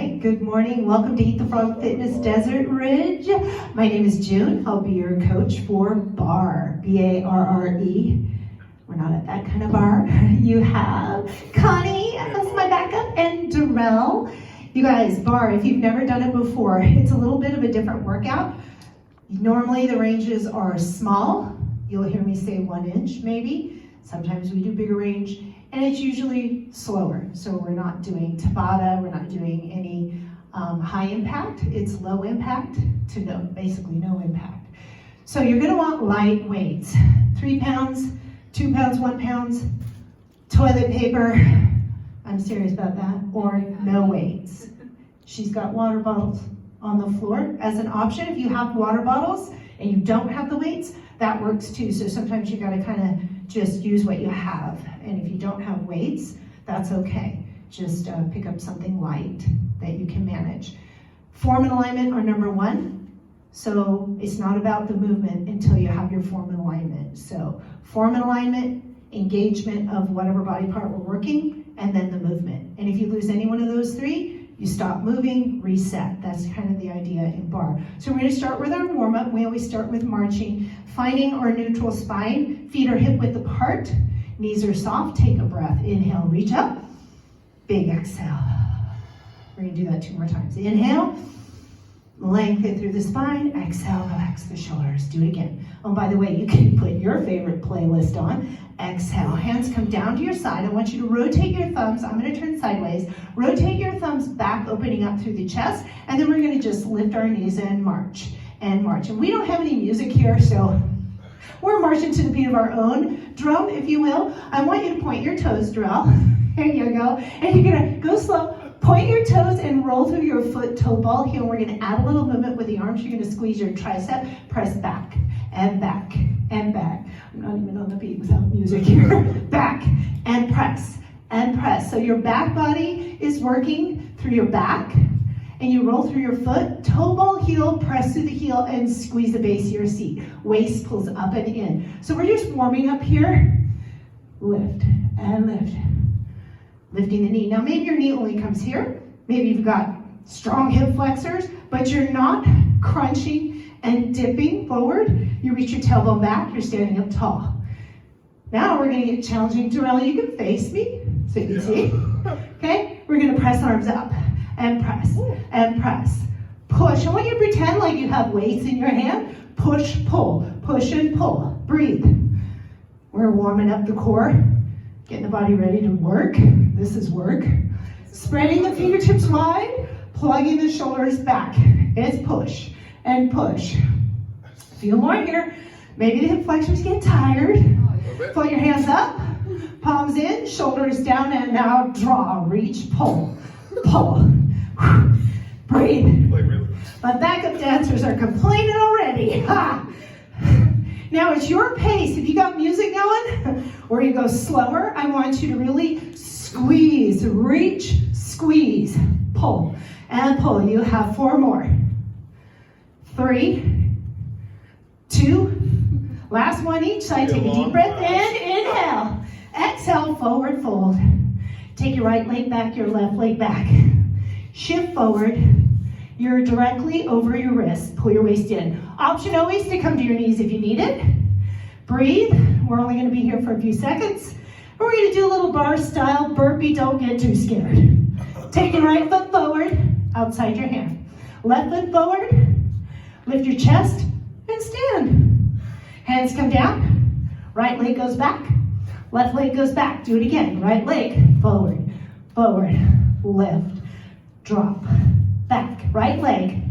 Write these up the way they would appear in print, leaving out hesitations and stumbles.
right, good morning. Welcome to Eat the Frog Fitness Desert Ridge. My name is June. I'll be your coach for Barre, B-A-R-R-E. We're not at that kind of bar. You have Connie as my backup and Darrell. You guys, Barre, if you've never done it before, it's a little bit of a different workout. Normally the ranges are small. You'll hear me say 1 inch maybe. Sometimes we do bigger range, and it's usually slower. So we're not doing Tabata, we're not doing any high impact. It's low impact to basically no impact. So you're gonna want light weights. 3 pounds, 2 pounds, 1 pound, toilet paper, I'm serious about that, or no weights. She's got water bottles on the floor as an option. If you have water bottles and you don't have the weights, that works too. So sometimes you gotta kind of just use what you have. And if you don't have weights, that's okay. Just pick up something light that you can manage. Form and alignment are number 1. So it's not about the movement until you have your form and alignment. So form and alignment, engagement of whatever body part we're working, and then the movement. And if you lose any one of those 3, you stop moving, reset. That's kind of the idea in Barre. So we're gonna start with our warm-up. We always start with marching, finding our neutral spine. Feet are hip width apart, knees are soft. Take a breath. Inhale, reach up. Big exhale. We're gonna do that 2 more times. Inhale, lengthen through the spine. Exhale, relax the shoulders. Do it again. Oh, by the way, you can put your favorite playlist on. Exhale, hands come down to your side. I want you to rotate your thumbs. I'm gonna turn sideways. Rotate your thumbs back, opening up through the chest, and then we're gonna just lift our knees and march, and march. And we don't have any music here, so we're marching to the beat of our own drum, if you will. I want you to point your toes, Darrell. There you go. And you're gonna go slow. Point your toes and roll through your foot toe ball heel. We're gonna add a little movement with the arms. You're gonna squeeze your tricep, press back and back and back. I'm not even on the beat without music here. Back and press and press. So your back body is working through your back, and you roll through your foot, toe ball heel, press through the heel, and squeeze the base of your seat. Waist pulls up and in. So we're just warming up here. Lift and lift. Lifting the knee. Now maybe your knee only comes here. Maybe you've got strong hip flexors, but you're not crunching and dipping forward. You reach your tailbone back, you're standing up tall. Now we're gonna get challenging. Darrell, you can face me so you can see. Okay, we're gonna press arms up and press and press. Push. I want you to pretend like you have weights in your hand. Push, pull, push and pull. Breathe. We're warming up the core, getting the body ready to work. This is work. Spreading the fingertips wide, plugging the shoulders back. It's push and push. A few more here. Maybe the hip flexors get tired. Put your hands up, palms in, shoulders down, and now draw, reach, pull, pull. Breathe. My backup dancers are complaining already. Ha! Now it's your pace. If you got music going, or you go slower, I want you to really squeeze, reach, squeeze, pull, and pull. You have 4 more. 3, 2, last one each side. Take a deep breath in, inhale. Exhale, forward fold. Take your right leg back, your left leg back. Shift forward. You're directly over your wrist. Pull your waist in. Option always to come to your knees if you need it. Breathe. We're only going to be here for a few seconds. We're going to do a little Barre style burpee. Don't get too scared. Take your right foot forward, outside your hand. Left foot forward. Lift your chest and stand. Hands come down. Right leg goes back. Left leg goes back. Do it again. Right leg forward, forward, lift, drop. Back, right leg,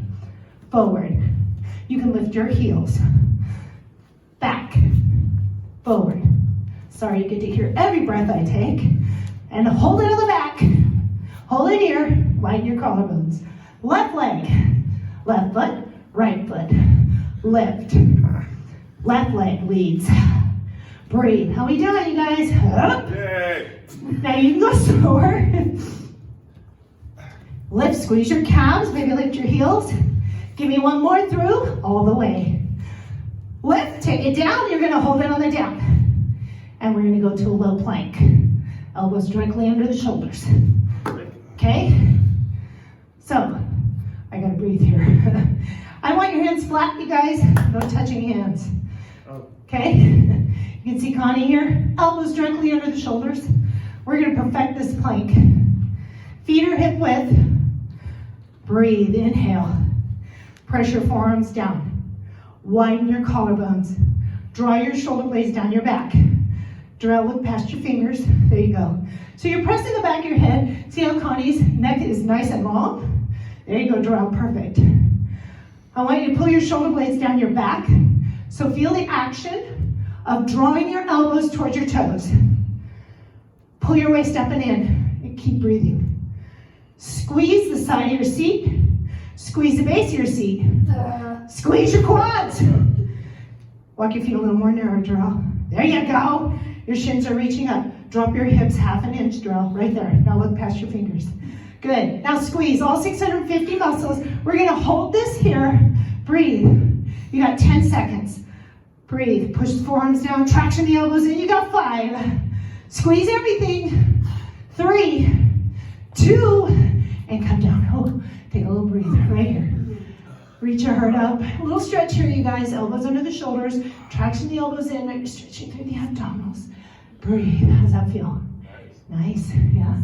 forward. You can lift your heels. Back, forward. Sorry, you get to hear every breath I take. And hold it on the back. Hold it here, lighten your collarbones. Left leg, left foot, right foot. Lift. Left leg leads. Breathe. How we doing, you guys? Up. Yay. Now you can go slower. Lift, squeeze your calves, maybe lift your heels. Give me 1 more through, all the way. Lift, take it down, you're gonna hold it on the down. And we're gonna go to a low plank. Elbows directly under the shoulders. Okay? So, I gotta breathe here. I want your hands flat, you guys. No touching hands. Okay? You can see Connie here. Elbows directly under the shoulders. We're gonna perfect this plank. Feet are hip width. Breathe, inhale. Press your forearms down. Widen your collarbones. Draw your shoulder blades down your back. Darrell, look past your fingers. There you go. So you're pressing the back of your head. See how Connie's neck is nice and long? There you go, Darrell, perfect. I want you to pull your shoulder blades down your back. So feel the action of drawing your elbows towards your toes. Pull your waist up and in, and keep breathing. Squeeze the side of your seat. Squeeze the base of your seat. Squeeze your quads. Walk your feet a little more narrow, Darrell. There you go. Your shins are reaching up. Drop your hips half an inch, Darrell, right there. Now look past your fingers. Good. Now squeeze all 650 muscles. We're gonna hold this here. Breathe. You got 10 seconds. Breathe. Push the forearms down. Traction the elbows in. You got 5. Squeeze everything. 3, 2, and come down. Oh, take a little breather right here. Reach your heart up. A little stretch here, you guys. Elbows under the shoulders. Traction the elbows in. You're stretching through the abdominals. Breathe. How's that feel? Nice. Yeah.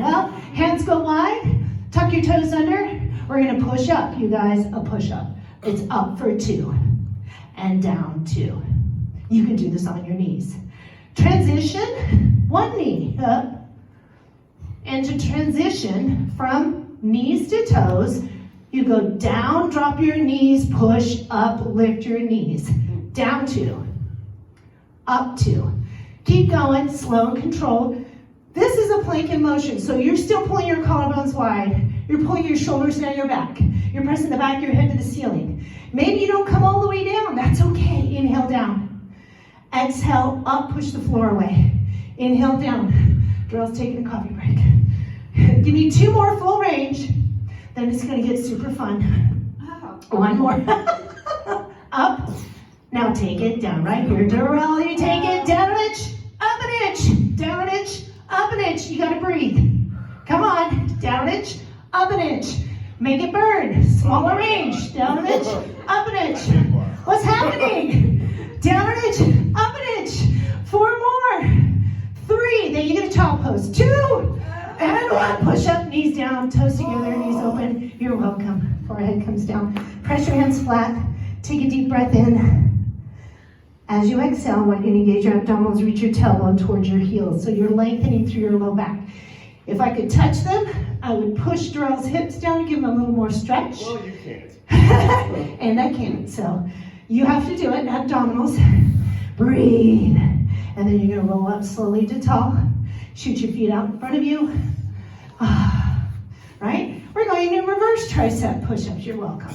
Well, hands go wide. Tuck your toes under. We're going to push up, you guys. A push up. It's up for 2 and down 2. You can do this on your knees. Transition. 1 knee up. And to transition from knees to toes, you go down, drop your knees, push up, lift your knees. Down 2, up 2. Keep going, slow and controlled. This is a plank in motion, so you're still pulling your collarbones wide. You're pulling your shoulders down your back. You're pressing the back of your head to the ceiling. Maybe you don't come all the way down. That's okay. Inhale down. Exhale up, push the floor away. Inhale down. Darrell's taking a coffee break. Give me 2 more full range. Then it's going to get super fun. 1 more. Up. Now take it down right here. Darrell, you take it down an inch, up an inch, down an inch, up an inch. You got to breathe. Come on. Down an inch, up an inch. Make it burn. Smaller range. Down an inch, up an inch. What's happening? Down an inch, up an inch. 4 more. 3. Then you get a child pose. 2. And 1. Push up, knees down, toes together, knees open. You're welcome. Forehead comes down. Press your hands flat. Take a deep breath in. As you exhale, I want you to engage your abdominals, reach your tailbone towards your heels. So you're lengthening through your low back. If I could touch them, I would push Darrell's hips down and give him a little more stretch. Well, you can't. And I can't. So you have to do it. Abdominals. Breathe. And then you're going to roll up slowly to tall. Shoot your feet out in front of you. Right? We're going to reverse tricep push-ups. You're welcome.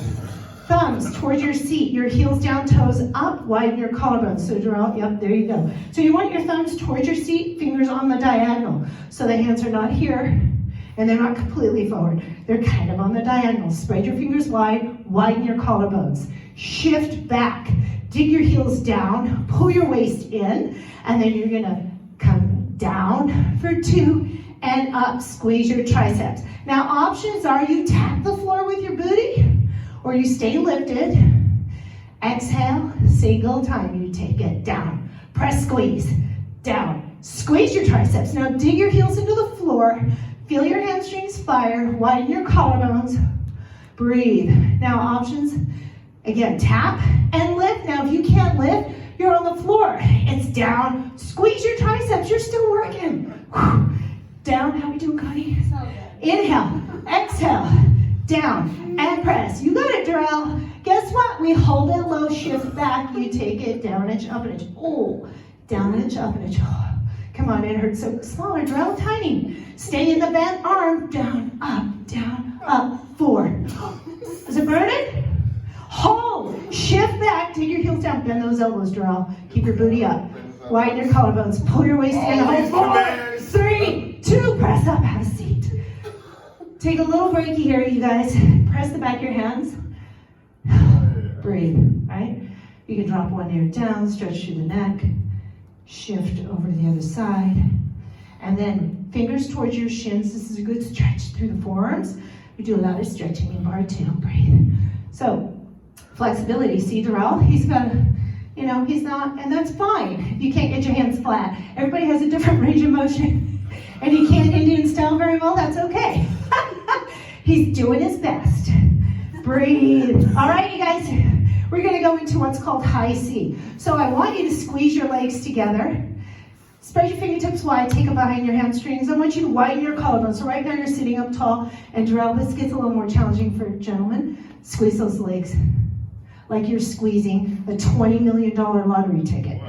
Thumbs towards your seat. Your heels down, toes up. Widen your collarbones. So Darrell, yep, there you go. So you want your thumbs towards your seat, fingers on the diagonal. So the hands are not here, and they're not completely forward. They're kind of on the diagonal. Spread your fingers wide. Widen your collarbones. Shift back. Dig your heels down. Pull your waist in. And then you're going to come down for 2 and up. Squeeze your triceps. Now options are you tap the floor with your booty or you stay lifted. Exhale, single time you take it down. Press, squeeze, down. Squeeze your triceps. Now dig your heels into the floor. Feel your hamstrings fire. Widen your collarbones. Breathe. Now options, again, tap and lift. Now if you can't lift, you're on the floor. It's down. Squeeze your triceps. You're still working. Whew. Down. How we doing, Connie? Inhale. Exhale. Down. And press. You got it, Darrell. Guess what? We hold it low. Shift back. You take it down an inch, up an inch. Oh. Down an inch, up an inch. Oh. Come on. It hurts so smaller, Darrell. Tiny. Stay in the bent arm. Down, up, 4. Is it burning? Hold. Shift back. Take your heels down. Bend those elbows, Darrell. Keep your booty up. Widen your collarbones. Pull your waist in. Hold. 4, 3, 2. Press up. Have a seat. Take a little breaky here, you guys. Press the back of your hands. Breathe. Right? You can drop one ear down. Stretch through the neck. Shift over to the other side. And then fingers towards your shins. This is a good stretch through the forearms. We do a lot of stretching in bar too. Breathe. So, flexibility. See Darrell? He's got, he's not, and that's fine if you can't get your hands flat. Everybody has a different range of motion, and he can't Indian style very well. That's okay. He's doing his best. Breathe. All right, you guys, we're going to go into what's called high C. So I want you to squeeze your legs together. Spread your fingertips wide, take them behind your hamstrings. I want you to widen your collarbone. So right now you're sitting up tall, and Darrell, this gets a little more challenging for gentlemen. Squeeze those legs like you're squeezing a $20 million lottery ticket.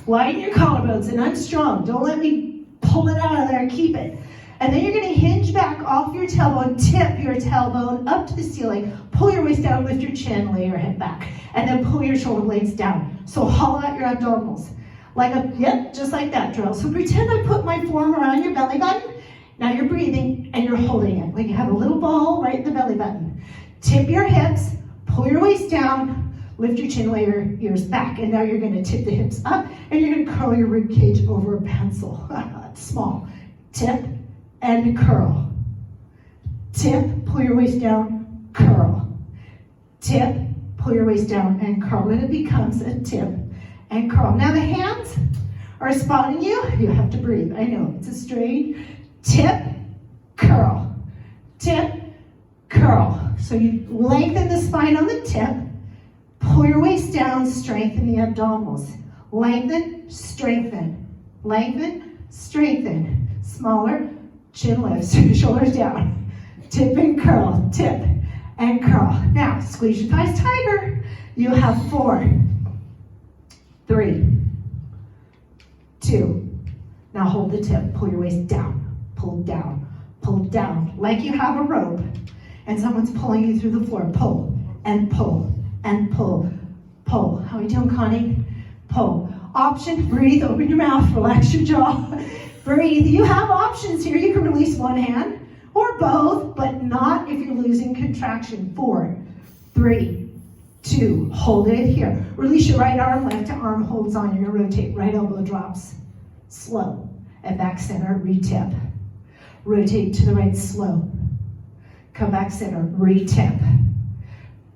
Widen your collarbones, and I'm strong. Don't let me pull it out of there, keep it. And then you're going to hinge back off your tailbone, tip your tailbone up to the ceiling, pull your waist down, lift your chin, lay your head back, and then pull your shoulder blades down. So hollow out your abdominals. Just like that, Darrell. So pretend I put my forearm around your belly button. Now you're breathing and you're holding it. Like you have a little ball right in the belly button. Tip your hips, pull your waist down, lift your chin, lay your ears back. And now you're going to tip the hips up and you're going to curl your rib cage over a pencil. Small. Tip and curl. Tip, pull your waist down, curl. Tip, pull your waist down and curl. And it becomes a tip and curl. Now the hands are spotting you. You have to breathe. I know, it's a strain. Tip, curl. Tip, curl. So you lengthen the spine on the tip. Pull your waist down, strengthen the abdominals. Lengthen, strengthen. Lengthen, strengthen. Smaller, chin lifts, shoulders down. Tip and curl, tip and curl. Now, squeeze your thighs tighter. You have 4, 3, 2. Now hold the tip, pull your waist down, pull down, pull down, like you have a rope and someone's pulling you through the floor. Pull and pull and pull, pull. How are you doing, Connie? Pull. Option, breathe, open your mouth, relax your jaw. Breathe. You have options here. You can release one hand or both, but not if you're losing contraction. 4, 3, 2. Hold it here. Release your right arm, left arm holds on. You're going to rotate. Right elbow drops. Slow. At back center, retip. Rotate to the right, slow. Come back center, retip.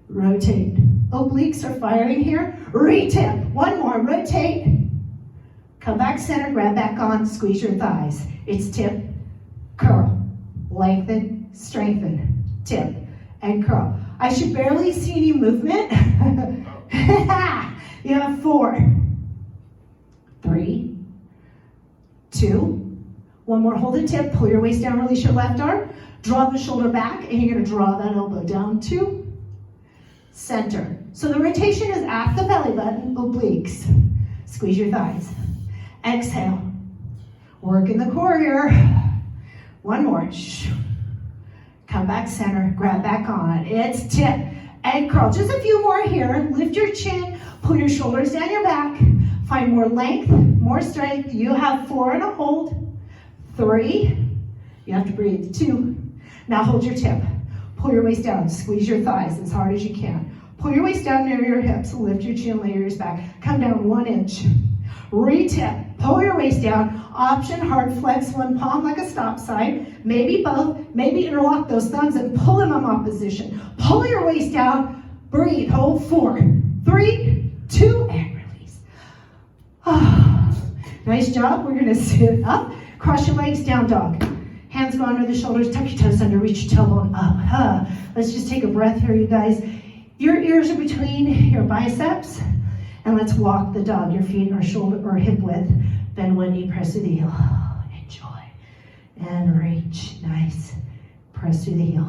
Rotate. Obliques are firing here. Retip. One more. Rotate. Come back center, grab back on, squeeze your thighs. It's tip, curl, lengthen, strengthen, tip, and curl. I should barely see any movement. You have 4, 3, 2. One more, hold the tip, pull your waist down, release your left arm, draw the shoulder back, and you're gonna draw that elbow down to center. So the rotation is at the belly button, obliques. Squeeze your thighs. Exhale. Work in the core here. One more. Come back center, grab back on. It's tip and curl. Just a few more here. Lift your chin, pull your shoulders down your back. Find more length, more strength. You have 4 and a hold. 3. You have to breathe. 2. Now hold your tip. Pull your waist down. Squeeze your thighs as hard as you can. Pull your waist down near your hips. Lift your chin, lay your ears back. Come down 1 inch. Retip. Pull your waist down. Option, hard flex one palm like a stop sign. Maybe both. Maybe interlock those thumbs and pull them in opposition. Pull your waist down. Breathe. Hold. 4, 3, 2, and release. Nice job. We're going to sit up. Cross your legs, down dog. Hands go under the shoulders. Tuck your toes under. Reach your tailbone up. Let's just take a breath here, you guys. Your ears are between your biceps. And let's walk the dog. Your feet are shoulder or hip width. Bend one knee, press through the heel. Enjoy. And reach. Nice. Press through the heel.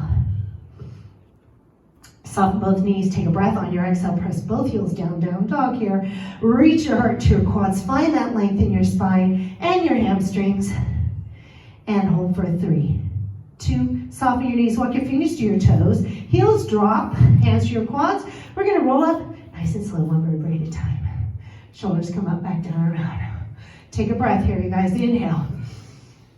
Soften both knees. Take a breath on your exhale. Press both heels down, down dog here. Reach your heart to your quads. Find that length in your spine and your hamstrings. And hold for 3, 2. Soften your knees. Walk your fingers to your toes. Heels drop. Hands to your quads. We're going to roll up nice and slow, one vertebrae at a time. Shoulders come up, back down, around. Take a breath here, you guys. Inhale.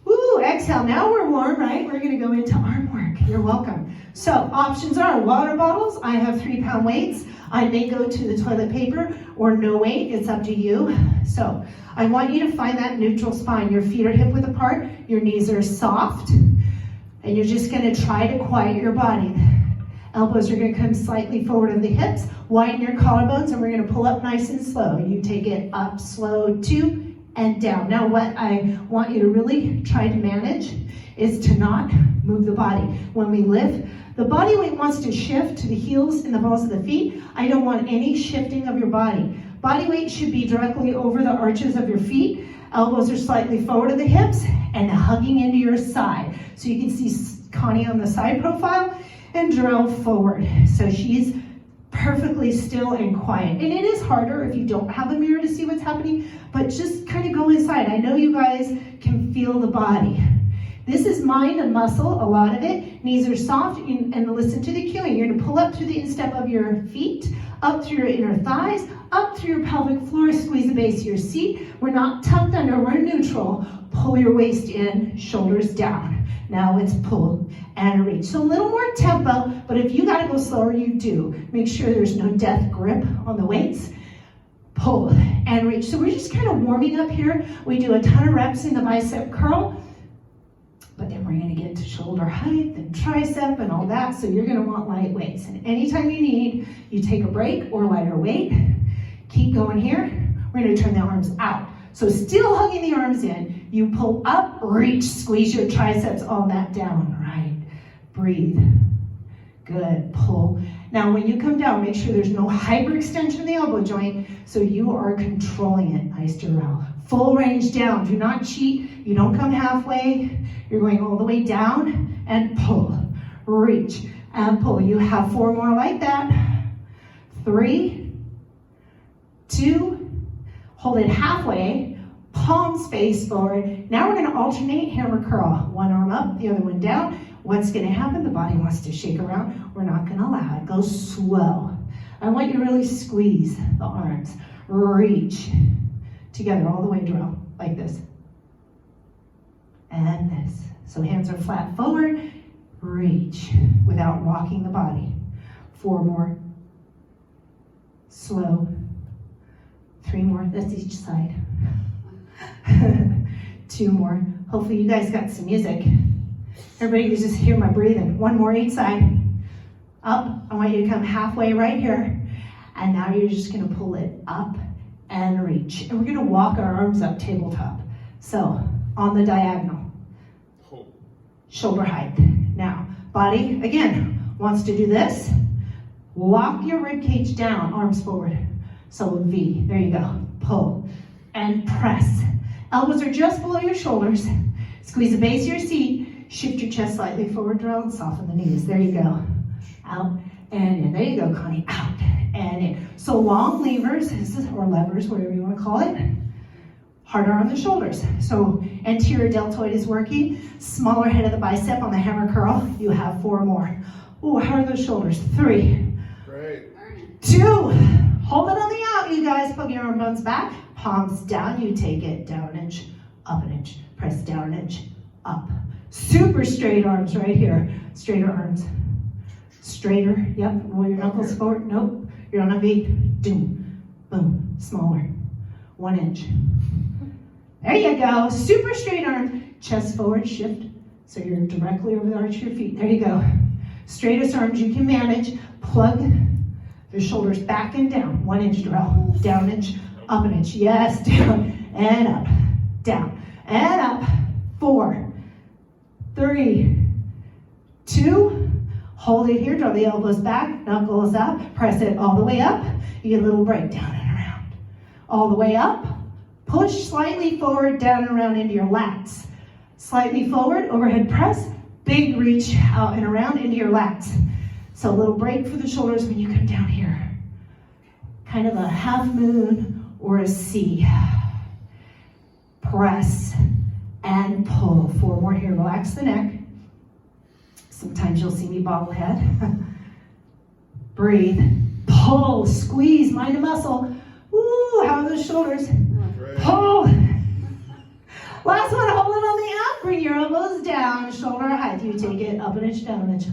Woo, exhale. exhale. Now we're warm, right? We're gonna go into arm work. You're welcome. So options are water bottles. I have 3-pound weights. I may go to the toilet paper or no weight, it's up to you. So I want you to find that neutral spine. Your feet are hip width apart, your knees are soft, and you're just gonna try to quiet your body. Elbows are gonna come slightly forward of the hips, widen your collarbones, and we're gonna pull up nice and slow. You take it up, slow, 2, and down. Now what I want you to really try to manage is to not move the body. When we lift, the body weight wants to shift to the heels and the balls of the feet. I don't want any shifting of your body. Body weight should be directly over the arches of your feet. Elbows are slightly forward of the hips and hugging into your side. So you can see Connie on the side profile and drill forward. So she's perfectly still and quiet. And it is harder if you don't have a mirror to see what's happening, but just kind of go inside. I know you guys can feel the body. This is mind and muscle, a lot of it. Knees are soft, and listen to the cueing. You're gonna pull up through the instep of your feet, up through your inner thighs, up through your pelvic floor, squeeze the base of your seat. We're not tucked under, we're neutral. Pull your waist in, shoulders down. Now it's pull and reach. So a little more tempo, but if you gotta go slower, you do. Make sure there's no death grip on the weights. Pull and reach. So we're just kind of warming up here. We do a ton of reps in the bicep curl, but then we're gonna get to shoulder height and tricep and all that, so you're gonna want light weights. And anytime you need, you take a break or lighter weight. Keep going here. We're gonna turn the arms out. So still hugging the arms in, you pull up, reach, squeeze your triceps, all that down, right? Breathe. Good, pull. Now when you come down, make sure there's no hyperextension of the elbow joint, so you are controlling it. Nice, Darrell. Full range down, do not cheat. You don't come halfway. You're going all the way down and pull, reach, and pull. You have 4 more like that. 3, 2, hold it halfway, palms face forward. Now we're gonna alternate hammer curl. One arm up, the other one down. What's gonna happen? The body wants to shake around. We're not gonna allow it. Go slow. I want you to really squeeze the arms. Reach together all the way, drill, like this. And this. So hands are flat forward. Reach without rocking the body. 4 more. Slow. 3 more. That's each side. 2 more. Hopefully you guys got some music. Everybody can just hear my breathing. 1 more each side. Up. I want you to come halfway right here. And now you're just going to pull it up and reach. And we're going to walk our arms up tabletop. So on the diagonal. Shoulder height. Now, body, again, wants to do this. Lock your rib cage down, arms forward. So V, there you go. Pull and press. Elbows are just below your shoulders. Squeeze the base of your seat. Shift your chest slightly forward, drill, and soften the knees. There you go. Out and in. There you go, Connie. Out and in. So long levers, or levers, whatever you want to call it. Harder on the shoulders. So anterior deltoid is working. Smaller head of the bicep on the hammer curl. You have 4 more. Ooh, how are those shoulders? 3. Great. 2. Hold it on the out, you guys. Plug your arm bones back. Palms down. You take it down an inch, up an inch. Press down an inch, up. Super straight arms right here. Straighter arms. Straighter. Yep. Roll your knuckles forward. Nope. You're on a V. Doom. Boom. Smaller. 1 inch. There you go. Super straight arms. Chest forward, shift. So you're directly over the arch of your feet. There you go. Straightest arms you can manage. Plug your shoulders back and down. 1 inch drill. Down an inch, up an inch. Yes, down and up. Down and up. 4, 3, 2. Hold it here. Draw the elbows back. Knuckles up. Press it all the way up. You get a little break down and around. All the way up. Push slightly forward, down and around into your lats. Slightly forward, overhead press, big reach out and around into your lats. So a little break for the shoulders when you come down here. Kind of a half moon or a C. Press and pull. 4 more here, relax the neck. Sometimes you'll see me bobblehead. Breathe, pull, squeeze, mind and muscle. Ooh, how are those shoulders? Pull. Last one, hold it on the up. Bring your elbows down, shoulder height. You take it up an inch, down an inch.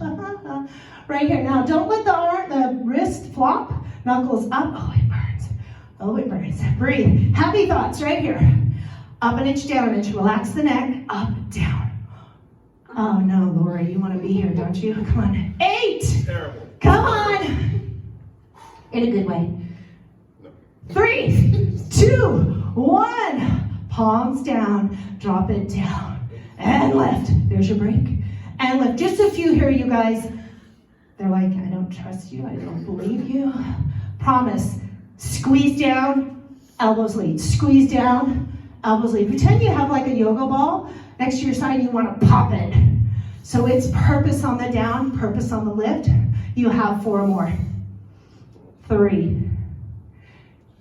Right here. Now, don't let the wrist flop. Knuckles up. Oh, it burns. Oh, it burns. Breathe. Happy thoughts right here. Up an inch, down an inch. Relax the neck. Up, down. Oh, no, Lori, you want to be here, don't you? Come on. 8. Terrible. Come on. In a good way. 3, 2, 1. Palms down. Drop it down. And lift. There's your break. And lift. Just a few here, you guys. They're like, I don't trust you. I don't believe you. Promise. Squeeze down. Elbows lead. Squeeze down. Elbows lead. Pretend you have like a yoga ball next to your side. You want to pop it. So it's purpose on the down, purpose on the lift. You have 4 more. 3,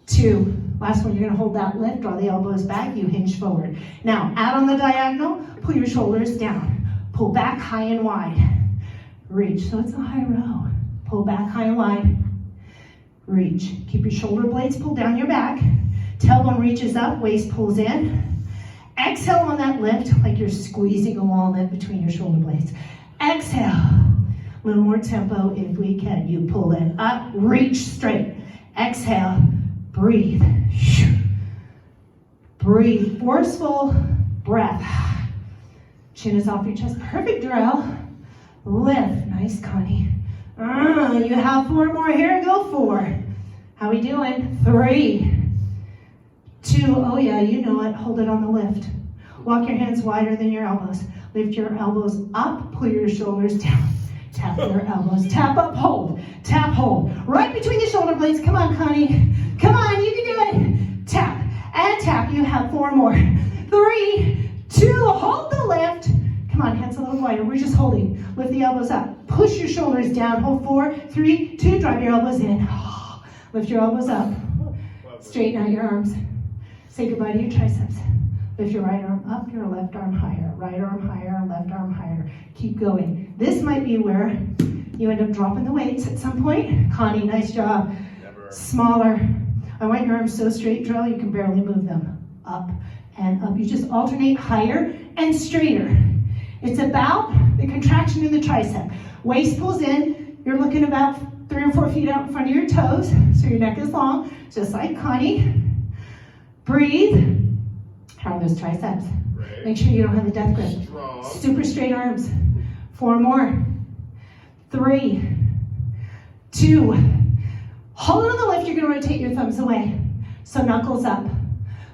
2. Last one, you're going to hold that lift, draw the elbows back, you hinge forward. Now, out on the diagonal, pull your shoulders down. Pull back high and wide. Reach, so it's a high row. Pull back high and wide. Reach. Keep your shoulder blades pulled down your back. Tailbone reaches up, waist pulls in. Exhale on that lift, like you're squeezing a walnut between your shoulder blades. Exhale. A little more tempo if we can. You pull it up, reach straight. Exhale. Breathe. Breathe. Forceful breath. Chin is off your chest. Perfect drill. Lift. Nice, Connie. You have 4 more here. Go 4. How we doing? 3, 2. Oh yeah, you know it. Hold it on the lift. Walk your hands wider than your elbows. Lift your elbows up. Pull your shoulders down. Tap your elbows. Tap up, hold. Tap, hold. Right between the shoulder blades. Come on, Connie. Come on, you can do it. Tap and tap. You have 4 more. 3, 2. Hold the lift. Come on, hands a little wider. We're just holding. Lift the elbows up. Push your shoulders down. Hold 4, 3, 2. Drive your elbows in. Lift your elbows up. Straighten out your arms. Say goodbye to your triceps. Lift your right arm up, your left arm higher. Right arm higher, left arm higher. Keep going. This might be where you end up dropping the weights at some point. Connie, nice job. Never. Smaller. I want your arms so straight, drill, you can barely move them. Up and up. You just alternate higher and straighter. It's about the contraction in the tricep. Waist pulls in. You're looking about 3 or 4 feet out in front of your toes, so your neck is long, just like Connie. Breathe. How are those triceps? Right. Make sure you don't have the death grip. Strong. Super straight arms. 4 more. 3, 2. Hold it on the lift. You're going to rotate your thumbs away. So knuckles up.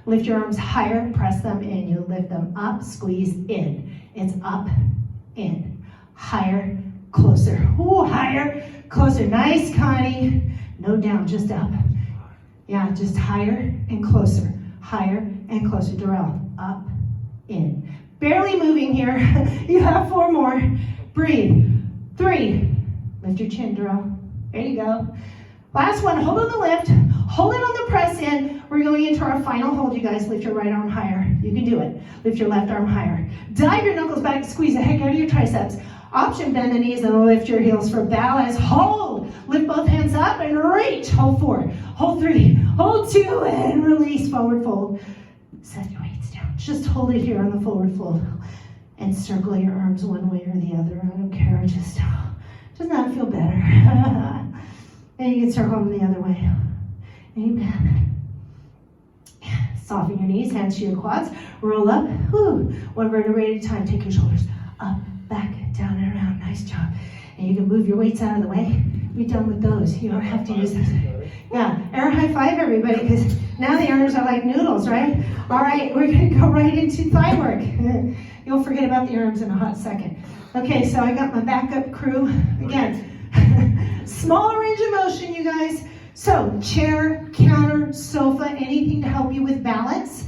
Lift your arms higher. Press them in. You lift them up. Squeeze in. It's up, in, higher, closer. Ooh, higher, closer. Nice, Connie. No down, just up. Yeah, just higher and closer. Higher and closer. Darrell, up, in. Barely moving here. You have 4 more. Breathe. 3. Lift your chin, Darrell. There you go. Last one. Hold on the lift. Hold it on the press in. We're going into our final hold, you guys. Lift your right arm higher. You can do it. Lift your left arm higher. Dive your knuckles back. Squeeze the heck out of your triceps. Option, bend the knees and lift your heels for balance. Hold. Lift both hands up and reach. Hold 4. Hold 3. Hold 2 and release. Forward fold. Set your weights down. Just hold it here on the forward fold. And circle your arms one way or the other. I don't care. Just does not feel better. And you can circle them the other way. Amen. Soften your knees, hands to your quads. Roll up. Whew. 1 vertebrae at a time. Take your shoulders up, back, down, and around. Nice job. And you can move your weights out of the way. Be done with those. You don't have to use this. Yeah, air high five, everybody, because now the arms are like noodles, right? All right, we're going to go right into thigh work. You'll forget about the arms in a hot second. Okay, so I got my backup crew. Again, smaller range of motion, you guys. So, chair, counter, sofa, anything to help you with balance.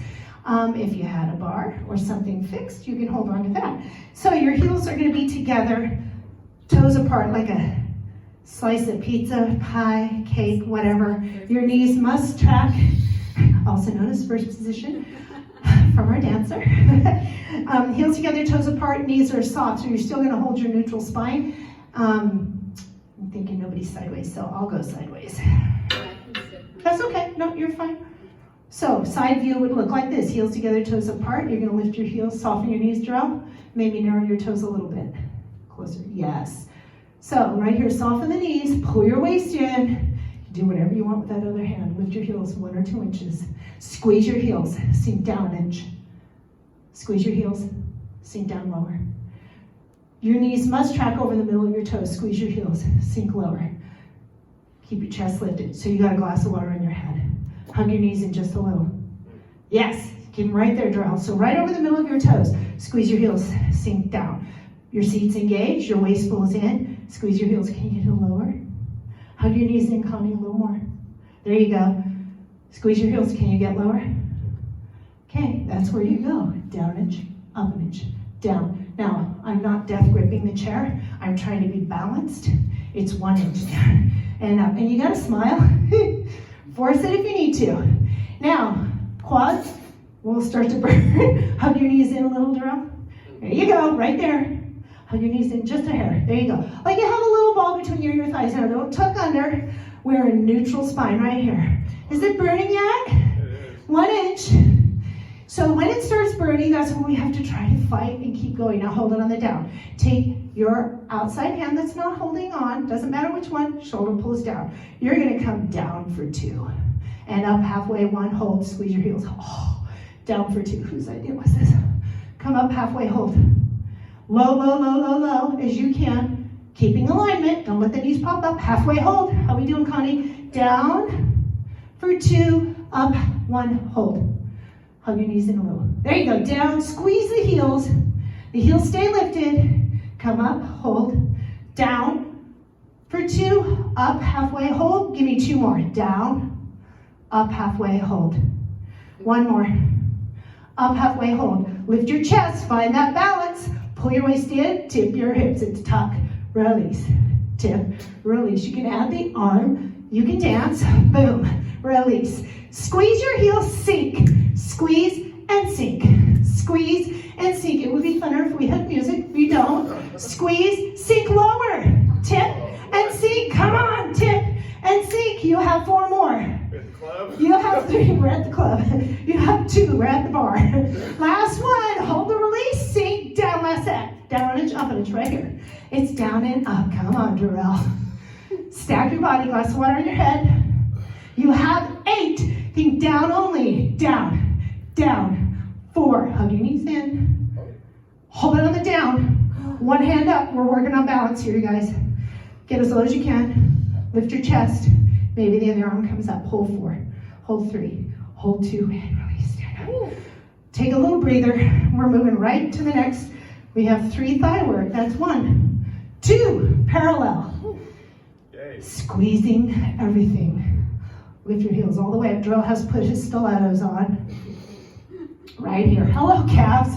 If you had a bar or something fixed, you can hold on to that. So your heels are going to be together, toes apart like a slice of pizza, pie, cake, whatever. Your knees must track, also known as first position, from our dancer. Heels together, toes apart, knees are soft, so you're still going to hold your neutral spine. I'm thinking nobody's sideways, so I'll go sideways. That's okay. No, you're fine. So side view would look like this. Heels together, toes apart. You're going to lift your heels, soften your knees, Darrell. Maybe narrow your toes a little bit. Closer. Yes. So right here, soften the knees. Pull your waist in. Do whatever you want with that other hand. Lift your heels 1 or 2 inches. Squeeze your heels. Sink down an inch. Squeeze your heels. Sink down lower. Your knees must track over the middle of your toes. Squeeze your heels. Sink lower. Keep your chest lifted. So you got a glass of water on your head. Hug your knees in just a little. Yes, keep them right there, Darrell. So right over the middle of your toes. Squeeze your heels, sink down. Your seats engaged, your waist pulls in. Squeeze your heels, can you get a little lower? Hug your knees in, Connie, a little more. There you go. Squeeze your heels, can you get lower? Okay, that's where you go. Down an inch, up an inch, down. Now, I'm not death gripping the chair. I'm trying to be balanced. It's 1 inch down and up. And you gotta smile. Force it if you need to. Now, quads will start to burn. Hug your knees in a little, Darrell. There you go, right there. Hug your knees in just a hair. There you go. Like you have a little ball between your thighs. Now, don't tuck under. We're in neutral spine right here. Is it burning yet? 1 inch. So when it starts burning, that's when we have to try to fight and keep going. Now hold it on the down. Take your outside hand that's not holding on, doesn't matter which one, shoulder pulls down. You're gonna come down for 2. And up halfway, 1, hold, squeeze your heels. Oh, down for 2, whose idea was this? Come up halfway, hold. Low, low, low, low, low, as you can. Keeping alignment, don't let the knees pop up. Halfway hold, how we doing, Connie? Down for 2, up, 1, hold. Hug your knees in a little. There you go, down, squeeze the heels. The heels stay lifted. Come up, hold, down for 2, up, halfway, hold. Give me 2 more. Down, up, halfway, hold. 1 more. Up, halfway, hold. Lift your chest, find that balance. Pull your waist in, tip your hips. It's tuck, release, tip, release. You can add the arm. You can dance, boom, release. Squeeze your heels, sink. Squeeze and sink. Squeeze and sink. It would be funner if we had music. We don't. Squeeze, sink lower. Tip and sink. Come on, tip and sink. You have 4 more. At the club? You have 3. We're at the club. You have 2. We're at the bar. Last one. Hold the release. Sink down. Last set. Down an inch, up an inch. Right here. It's down and up. Come on, Darrell. Stack your body. Glass of water on your head. You have 8. Think down only. Down. Down. 4. Hug your knees in. Hold it on the down. 1 hand up. We're working on balance here, you guys. Get as low as you can. Lift your chest. Maybe the other arm comes up. Hold 4. Hold 3. Hold 2. And release. Stand up. Take a little breather. We're moving right to the next. We have 3 thigh work. That's 1. 2. Parallel. Yay. Squeezing everything. Lift your heels all the way up. Darrell has put his stilettos on. Right here. Hello, calves.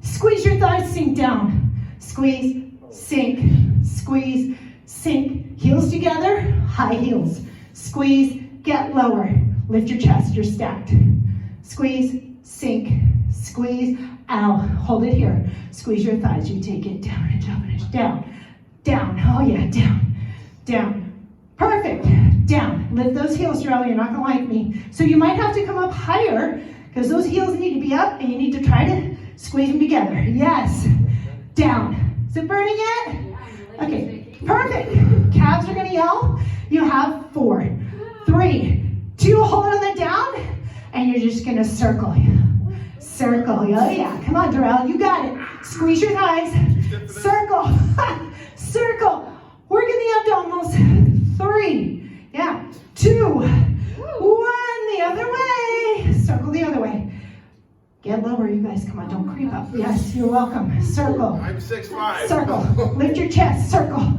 Squeeze your thighs, sink down. Squeeze, sink, squeeze, sink. Heels together, high heels. Squeeze, get lower. Lift your chest, you're stacked. Squeeze, sink, squeeze, ow. Hold it here. Squeeze your thighs, you take it down and up and down, down. Oh yeah, down, down. Perfect. Down. Lift those heels, Darrell. You're not going to like me. So you might have to come up higher because those heels need to be up and you need to try to squeeze them together. Yes. Down. Is it burning yet? Okay. Perfect. Calves are going to yell. You have 4, 3, 2. Hold it on the down and you're just going to circle. Circle. Oh yeah. Come on, Darrell. You got it. Squeeze your thighs. Circle. Circle. Working the abdominals. 3. Yeah. 2. 1. The other way. Circle the other way. Get lower, you guys. Come on, don't creep up. Yes, you're welcome. Circle. I'm 6'5". Circle. Lift your chest. Circle.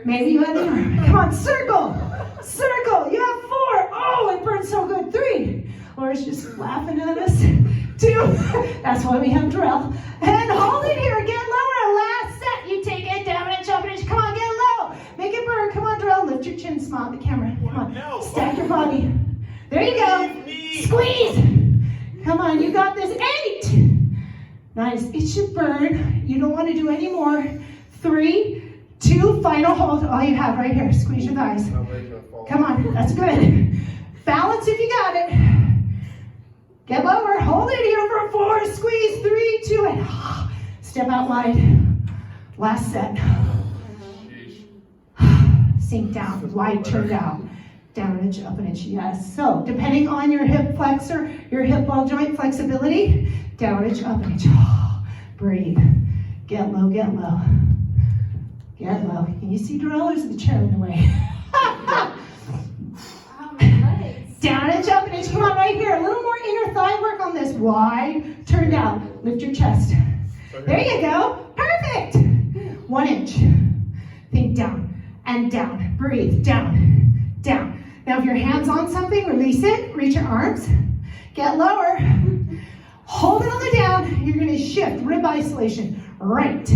Maybe you have the arm. Come on, circle. Circle. You have 4. Oh, it burns so good. 3. Laura's just laughing at us. 2. That's why we have Darrell. And hold it here. Get lower. Last set. You take it down and jump and come on, get low. Make it burn. Come on, Darrell. Lift your chin. Smile at the camera. Come on. No. Stack your body. There you go. Squeeze. Come on. You got this. 8. Nice. It should burn. You don't want to do any more. 3, 2. Final hold. All you have right here. Squeeze your thighs. Come on. That's good. Balance if you got it. Get lower, hold it here for 4, squeeze, 3, 2, and step out wide. Last set. Sink down, wide, turn down. Down an inch, up an inch, yes. So, depending on your hip flexor, your hip ball joint flexibility, down an inch, up an inch. Breathe. Get low, get low. Get low. Can you see Darrell, or is the chair in the way? Down an inch, up an inch. Come on, right here. A little more inner thigh work on this. Wide, turn down. Lift your chest. There you go. Perfect. 1 inch. Think down and down. Breathe. Down, down. Now, if your hand's on something, release it. Reach your arms. Get lower. Hold it on the down. You're going to shift. Rib isolation. Right,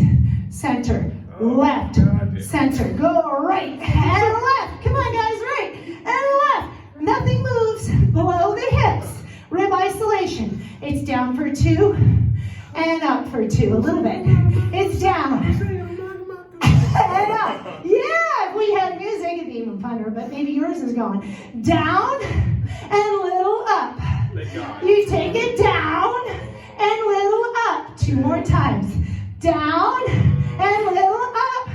center, left, center. Go right and left. Come on, guys. Right and left. Nothing moves below the hips. Rib isolation. It's down for 2 and up for 2. A little bit. It's down and up. Yeah, if we had music, it'd be even funner, but maybe yours is going. Down and little up. You take it down and little up. 2 more times. Down and little up.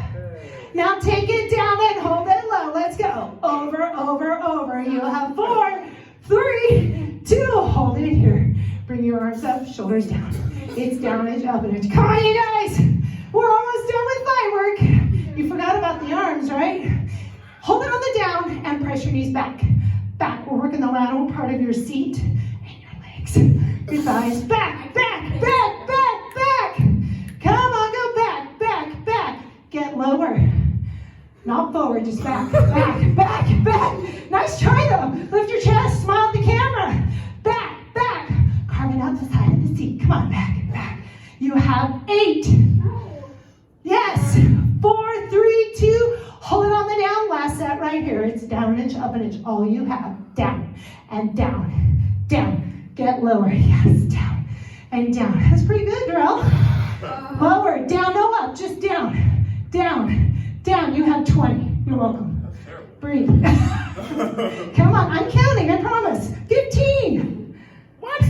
Now take it down and hold it low. Let's go. Over, over, over. You have 4, 3, 2. Hold it here. Bring your arms up, shoulders down. It's down and up and come on, you guys. We're almost done with thigh work. You forgot about the arms, right? Hold it on the down and press your knees back. Back. We're working the lateral part of your seat and your legs. Your thighs. Back, back, back, back, back. Come on, go back, back, back. Get lower. Not forward, just back, back, back, back. Nice try though. Lift your chest, smile at the camera. Back, back. Carving out the side of the seat. Come on, back, back. You have 8. Yes. 4, 3, 2. Hold it on the down. Last set right here. It's down an inch, up an inch. All you have. Down and down, down. Get lower. Yes, down and down. That's pretty good, Darrell. Lower, down, no up, just down, down, down. You have 20. You're welcome. Breathe. Come on, I'm counting, I promise. 15. What?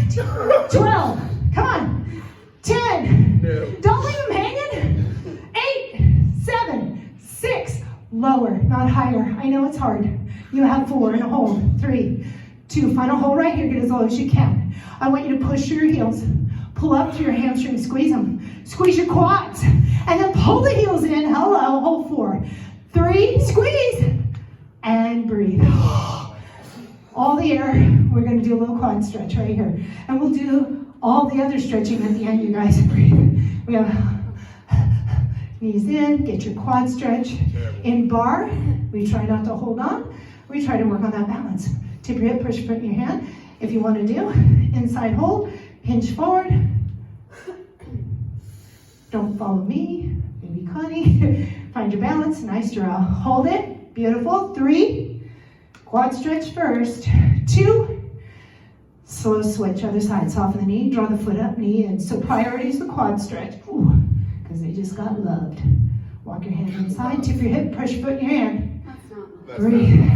12. Come on. 10. No. Don't leave them hanging. 8, 7, 6. Lower, not higher. I know it's hard. You have 4 and a hold. 3, 2. Final hold right here. Get as low as you can. I want you to push through your heels. Pull up to your hamstrings. Squeeze them. Squeeze your quads. And then pull the heels in. Hello. Hold 4, 3. Squeeze. And breathe. All the air. We're going to do a little quad stretch right here. And we'll do all the other stretching at the end, you guys. Breathe. We have knees in. Get your quad stretch. In bar, we try not to hold on. We try to work on that balance. Tip your hip, push your foot in your hand. If you want to do inside hold, hinge forward. Don't follow me, maybe Connie. Find your balance, nice draw. Hold it, beautiful. 3, quad stretch first. 2, slow switch, other side. Soften the knee, draw the foot up, knee in. So priority is the quad stretch, because they just got loved. Walk your hand inside, tip your hip, press your foot in your hand. Breathe.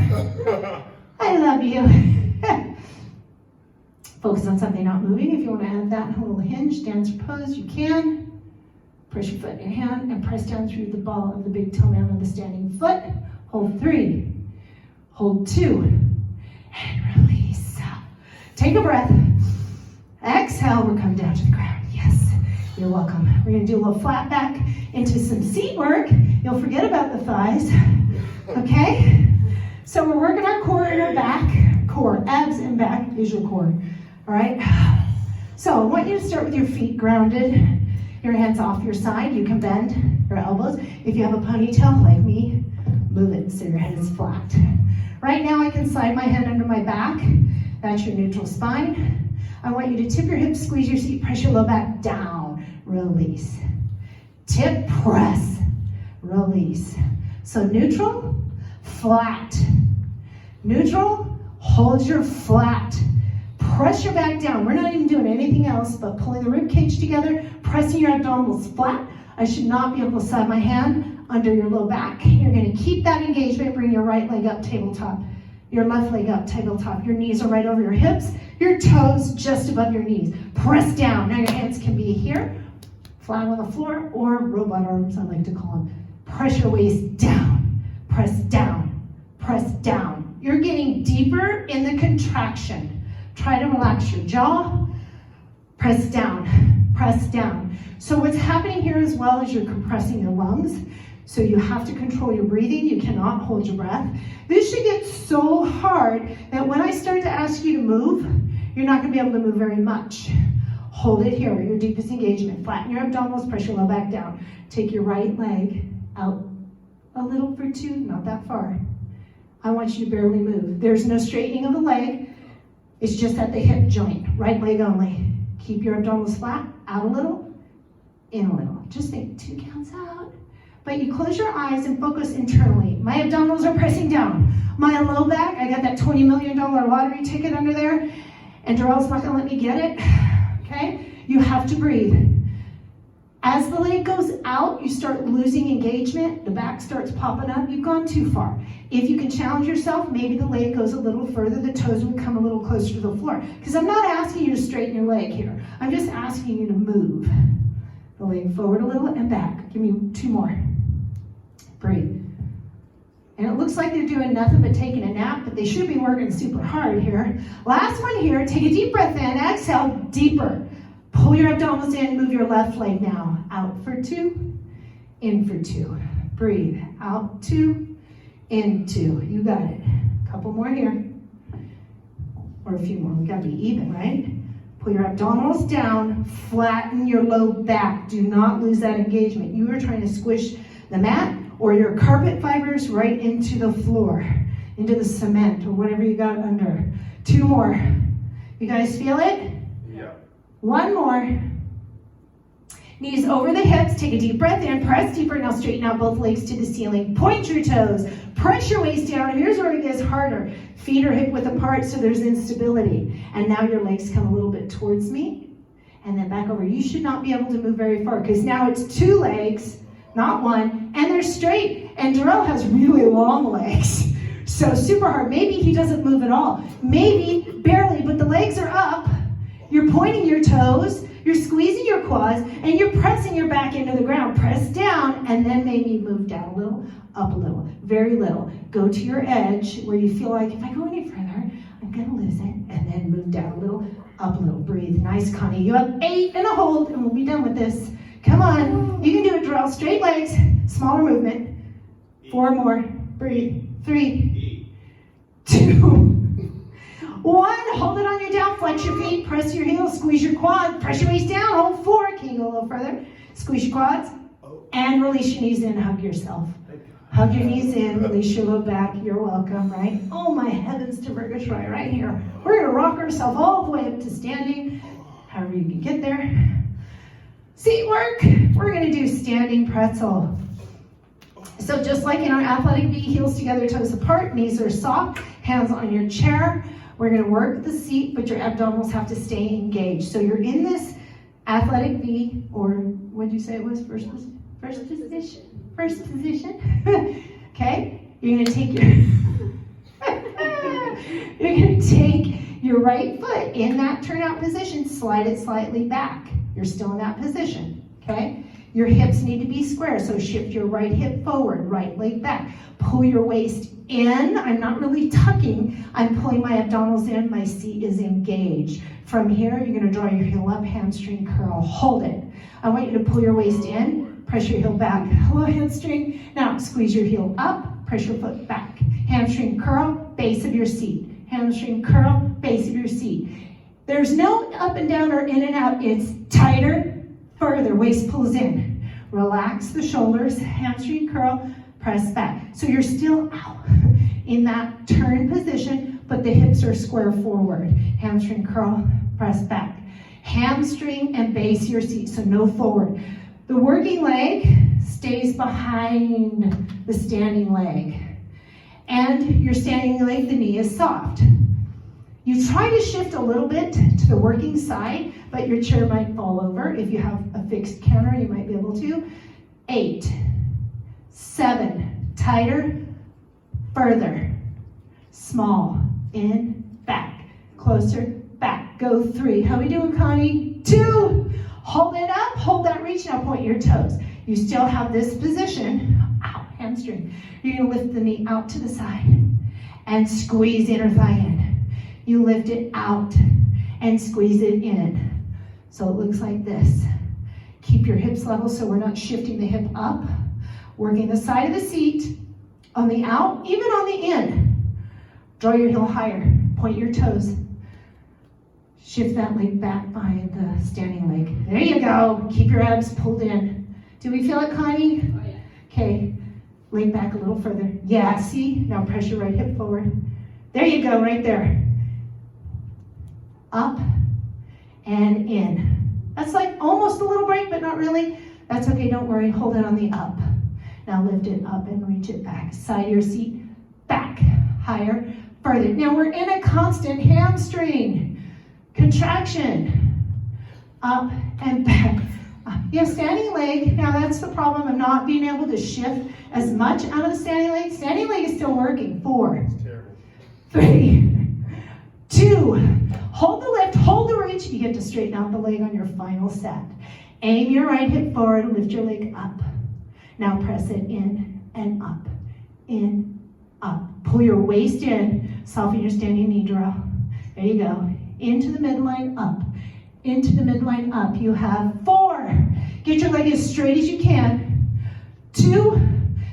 I love you. Focus on something not moving. If you want to add that little hinge, dancer pose, you can. Press your foot in your hand and press down through the ball of the big toenail of the standing foot. Hold 3. Hold 2. And release. Take a breath. Exhale. We're coming down to the ground. Yes. You're welcome. We're going to do a little flat back into some seat work. You'll forget about the thighs. Okay? So we're working our core and our back. Core, abs and back is your core. All right? So I want you to start with your feet grounded. Your hands off your side. You can bend your elbows. If you have a ponytail like me, move it so your head is flat. Right now I can slide my hand under my back. That's your neutral spine. I want you to tip your hips, squeeze your seat, press your low back down. Release. Tip, press. Release. So neutral, flat. Neutral, hold your flat. Press your back down. We're not even doing anything else but pulling the rib cage together, pressing your abdominals flat. I should not be able to slide my hand under your low back. You're going to keep that engagement. Bring your right leg up, tabletop. Your left leg up, tabletop. Your knees are right over your hips. Your toes just above your knees. Press down. Now your hands can be here, flat on the floor, or robot arms, I like to call them. Press your waist down. Press down. Press down. You're getting deeper in the contraction. Try to relax your jaw. Press down. Press down. So what's happening here as well is you're compressing your lungs. So you have to control your breathing. You cannot hold your breath. This should get so hard that when I start to ask you to move, you're not going to be able to move very much. Hold it here, your deepest engagement. Flatten your abdominals, press your low back down. Take your right leg out a little for 2, not that far. I want you to barely move. There's no straightening of the leg. It's just at the hip joint, right leg only. Keep your abdominals flat, out a little, in a little. Just think 2 counts out. But you close your eyes and focus internally. My abdominals are pressing down. My low back, I got that $20 million lottery ticket under there, and Darrell's not gonna let me get it, okay? You have to breathe. As the leg goes out, you start losing engagement, the back starts popping up, you've gone too far. If you can challenge yourself, maybe the leg goes a little further, the toes would come a little closer to the floor. Because I'm not asking you to straighten your leg here. I'm just asking you to move the leg forward a little and back. Give me 2 more. Breathe. And it looks like they're doing nothing but taking a nap, but they should be working super hard here. Last one here, take a deep breath in, exhale, deeper. Pull your abdominals in, move your left leg now. Out for 2, in for 2. Breathe, out 2, in 2. You got it. Couple more here. Or a few more, we gotta be even, right? Pull your abdominals down, flatten your low back. Do not lose that engagement. You are trying to squish the mat or your carpet fibers right into the floor, into the cement or whatever you got under. 2 more. You guys feel it? Yeah. 1 more. Knees over the hips, take a deep breath in, press deeper, now straighten out both legs to the ceiling. Point your toes, press your waist down, and here's where it gets harder. Feet are hip width apart, so there's instability. And now your legs come a little bit towards me, and then back over. You should not be able to move very far, because now it's 2 legs, not 1, and they're straight. And Darrell has really long legs, so super hard. Maybe he doesn't move at all. Maybe barely, but the legs are up. You're pointing your toes, you're squeezing your quads, and you're pressing your back into the ground. Press down, and then maybe move down a little, up a little, very little. Go to your edge where you feel like, if I go any further, I'm gonna lose it, and then move down a little, up a little. Breathe. Nice, Connie. You have 8 and a hold, and we'll be done with this. Come on. You can do it, Darrell. Straight legs, smaller movement. 4 more. Breathe. 3, 2, 1, hold it on your down, flex your feet, press your heels, squeeze your quad, press your waist down, hold 4, can you go a little further? Squeeze your quads, and release your knees in, hug yourself. Hug your knees in, release your low back, you're welcome, right? Oh my heavens to Murgatroyd, right here. We're gonna rock ourselves all the way up to standing, however you can get there. Seat work, we're gonna do standing pretzel. So just like in our athletic V, heels together, toes apart, knees are soft, hands on your chair. We're gonna work the seat, but your abdominals have to stay engaged. So you're in this athletic V, or what did you say it was? First position. Okay, you're gonna take your right foot in that turnout position, slide it slightly back. You're still in that position, okay? Your hips need to be square, so shift your right hip forward, right leg back. Pull your waist in. I'm not really tucking. I'm pulling my abdominals in. My seat is engaged. From here, you're going to draw your heel up, hamstring curl. Hold it. I want you to pull your waist in, press your heel back. Hello, hamstring. Now, squeeze your heel up, press your foot back. Hamstring curl, base of your seat. Hamstring curl, base of your seat. There's no up and down or in and out. It's tighter, further. Waist pulls in. Relax the shoulders, hamstring curl, press back. So you're still out in that turn position, but the hips are square forward. Hamstring curl, press back. Hamstring and base your seat, so no forward. The working leg stays behind the standing leg. And your standing leg, the knee is soft. You try to shift a little bit to the working side, but your chair might fall over. If you have a fixed counter, you might be able to. 8, 7, tighter, further. small, in, back, closer, back, go 3. How we doing, Connie? 2, hold it up, hold that reach, now point your toes. You still have this position, ow, hamstring. You're gonna lift the knee out to the side and squeeze inner thigh in. You lift it out and squeeze it in. So it looks like this. Keep your hips level so we're not shifting the hip up. Working the side of the seat, on the out, even on the in. Draw your heel higher, point your toes. Shift that leg back behind the standing leg. There you go. Keep your abs pulled in. Do we feel it, Connie? Oh, yeah. Okay, leg back a little further. Yeah, see? Now press your right hip forward. There you go, right there. Up and in. That's like almost a little break, but not really. That's okay, don't worry. Hold it on the up. Now lift it up and reach it back. Side of your seat, back, higher, further. Now we're in a constant hamstring contraction. Up and back. You have standing leg. Now that's the problem of not being able to shift as much out of the standing leg. Standing leg is still working. 4, It's terrible. 3, 2, hold the lift, hold the reach. You get to straighten out the leg on your final set. Aim your right hip forward, lift your leg up. Now press it in and up, in, up. Pull your waist in, soften your standing knee drill. There you go. Into the midline, up. Into the midline, up. You have 4. Get your leg as straight as you can. 2.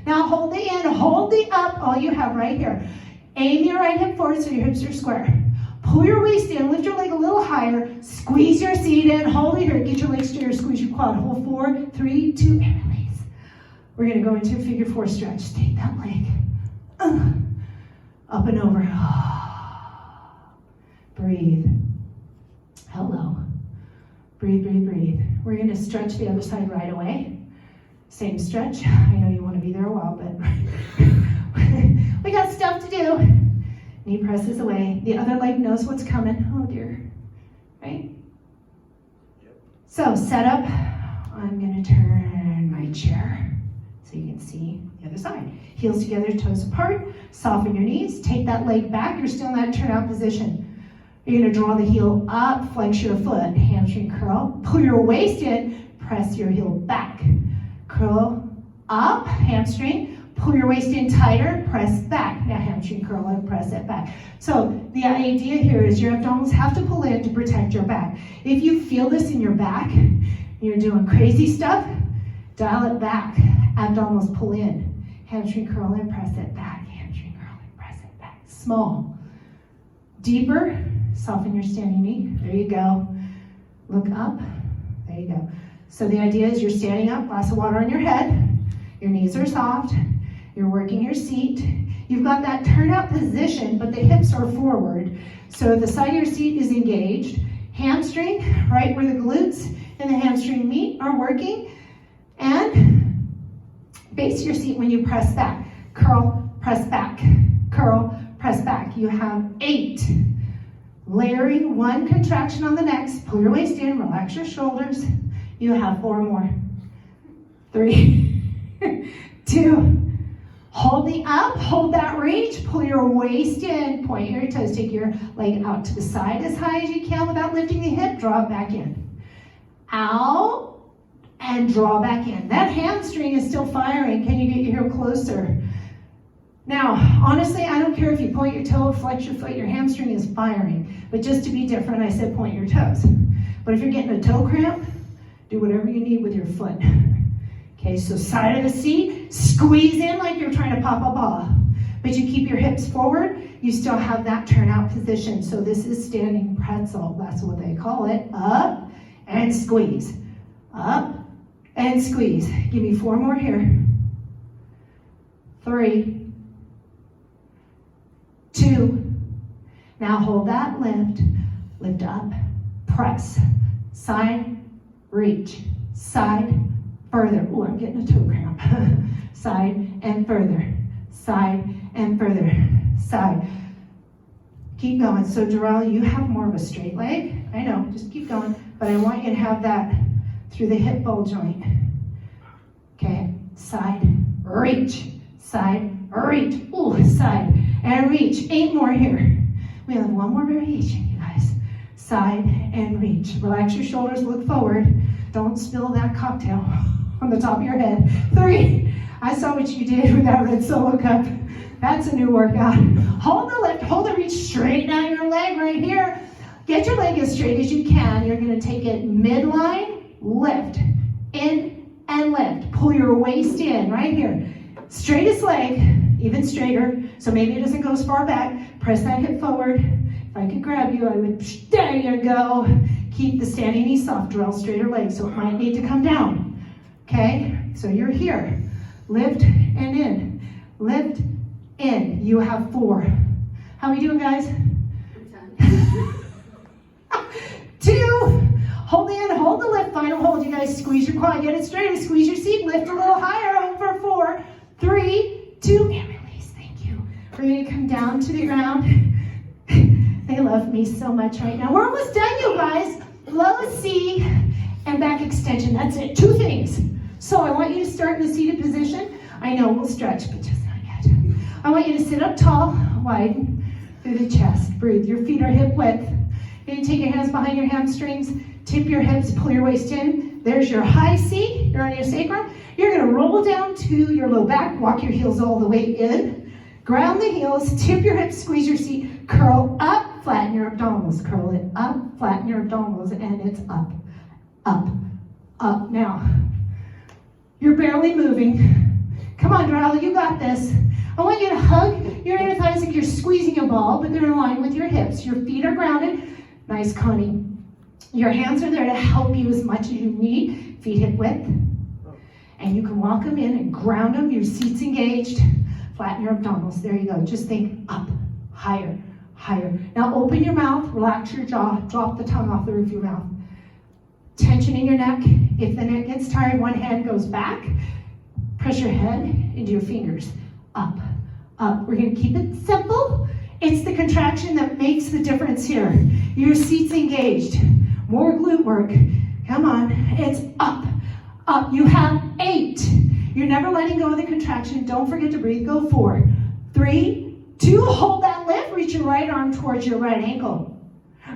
Now hold the in, hold the up, all you have right here. Aim your right hip forward so your hips are square. Pull your waist in, lift your leg a little higher, squeeze your seat in, hold it here, get your leg straighter, squeeze your quad. Hold 4, 3, 2, and release. We're gonna go into a figure 4 stretch. Take that leg. Up and over. Breathe. Hello. Breathe, breathe, breathe. We're gonna stretch the other side right away. Same stretch. I know you wanna be there a while, but we got stuff to do. Knee presses away. The other leg knows what's coming. Oh dear. Right? Yep. So set up. I'm gonna turn my chair so you can see the other side. Heels together, toes apart. Soften your knees. Take that leg back. You're still in that turnout position. You're gonna draw the heel up, flex your foot, hamstring curl. Pull your waist in, press your heel back. Curl up, hamstring. Pull your waist in tighter, press back. Now hamstring curl and press it back. So the idea here is your abdominals have to pull in to protect your back. If you feel this in your back, you're doing crazy stuff, dial it back. Abdominals pull in. Hamstring curl and press it back. Hamstring curl and press it back. Small. Deeper, soften your standing knee. There you go. Look up. There you go. So the idea is you're standing up, glass of water on your head. Your knees are soft. You're working your seat. You've got that turnout position, but the hips are forward. So the side of your seat is engaged. Hamstring, right where the glutes and the hamstring meet, are working. And base your seat when you press back. Curl, press back. Curl, press back. You have 8. Layering 1 contraction on the next. Pull your waist in, relax your shoulders. You have 4 more. 3, 2, hold the up, hold that reach, pull your waist in, point your toes, take your leg out to the side as high as you can without lifting the hip, draw it back in. Out, and draw back in. That hamstring is still firing. Can you get your heel closer? Now, honestly, I don't care if you point your toe, flex your foot, your hamstring is firing. But just to be different, I said point your toes. But if you're getting a toe cramp, do whatever you need with your foot. Okay, so side of the seat, squeeze in like you're trying to pop a ball. But you keep your hips forward, you still have that turnout position. So this is standing pretzel, that's what they call it. Up and squeeze. Up and squeeze. Give me 4 more here. 3, 2. Now hold that lift. Lift up, press, side, reach, side, further. Oh, I'm getting a toe cramp. Side and further, side and further, side. Keep going. So Jarrell, you have more of a straight leg. I know, just keep going. But I want you to have that through the hip ball joint. Okay, side, reach, ooh, side. and reach. 8 more here. We have 1 more variation, you guys. Side and reach. Relax your shoulders, look forward. Don't spill that cocktail on the top of your head. 3. I saw what you did with that red Solo cup. That's a new workout. Hold the lift, hold the reach, straighten out your leg right here. Get your leg as straight as you can. You're gonna take it midline, lift, in and lift. Pull your waist in right here. Straightest leg, even straighter, so maybe it doesn't go as far back. Press that hip forward. If I could grab you, I would, there you go. Keep the standing knee soft, draw straighter legs, so it might need to come down. Okay, so you're here. Lift and in, lift, in. You have 4. How are we doing, guys? 2. Hold in, hold the lift, final hold. You guys squeeze your quad, get it straight, squeeze your seat, lift a little higher, over 4, 3, 2, and release, thank you. We're gonna come down to the ground. They love me so much right now. We're almost done, you guys. Low C and back extension, that's it, 2 things. So I want you to start in the seated position. I know we'll stretch, but just not yet. I want you to sit up tall, widen through the chest. Breathe, your feet are hip width. You're gonna take your hands behind your hamstrings, tip your hips, pull your waist in. There's your high C, you're on your sacrum. You're gonna roll down to your low back, walk your heels all the way in. Ground the heels, tip your hips, squeeze your seat, curl up, flatten your abdominals. Curl it up, flatten your abdominals, and it's up, up, up. Now, you're barely moving. Come on, Drowley, you got this. I want you to hug your inner thighs like you're squeezing a ball, but they're in line with your hips. Your feet are grounded. Nice, Connie. Your hands are there to help you as much as you need. Feet hip width. And you can walk them in and ground them. Your seat's engaged. Flatten your abdominals. There you go. Just think up, higher, higher. Now open your mouth, relax your jaw, drop the tongue off the roof of your mouth. Tension in your neck. If the neck gets tired, one hand goes back. Press your head into your fingers. Up, up. We're going to keep it simple. It's the contraction that makes the difference here. Your seat's engaged. More glute work. Come on. It's up, up. You have 8. You're never letting go of the contraction. Don't forget to breathe. Go 4, 3, 2. Hold that lift. Reach your right arm towards your right ankle.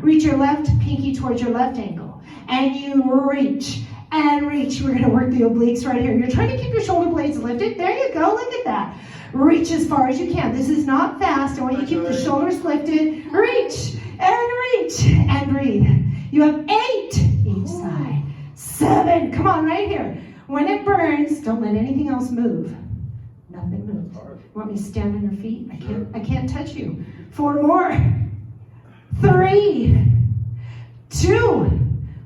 Reach your left pinky towards your left ankle. And you reach and reach. We're going to work the obliques right here. You're trying to keep your shoulder blades lifted. There you go. Look at that. Reach as far as you can. This is not fast. I want you to keep the shoulders lifted. Reach and breathe. You have 8 each side. 7. Come on, right here. When it burns, don't let anything else move. Nothing moves. You want me to stand on your feet? I can't touch you. 4 more. 3, 2,